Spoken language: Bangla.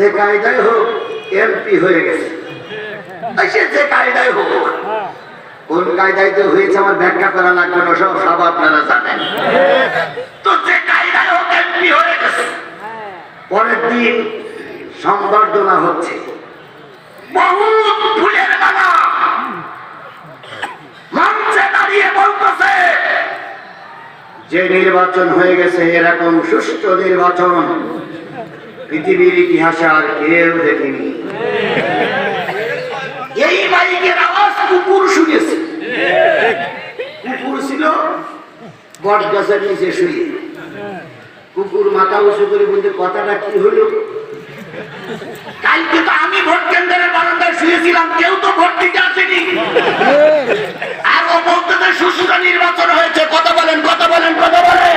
যে কায়দায় হোক এমপি হয়ে গেছে, সে যে কায়দায় হোক, কোন কায়দায় যে হয়েছে আমার ব্যাখ্যা করা লাগবে না, সব আপনারা জানেন। তো যে কায়দায় হোক এমপি হয়ে গেছে, পরের দিন সংবর্ধনা হচ্ছে, বহুত ফুলের মালা মঞ্চে দাঁড়িয়ে বলতেছে যে নির্বাচন হয়ে গেছে এরকম সুষ্ঠু নির্বাচন পৃথিবীর ইতিহাসে আর কেউ দেখেনি। এই মাইকের আওয়াজ কুকুর শুনেছে। কুকুর ছিল বট গাছের নিচে শুয়ে, কুকুর মাথা উঁচু করে বলতে কথাটা কি হলো, কালকে তো আমি ভোট কেন্দ্রের বারান্দায় শুয়েছিলাম, কেউ তো ভোট দিতে আসেনি। আর ও বলতে সুষ্ঠু নির্বাচন হয়েছে, কথা বলেন কথা বলেন কথা বলেন।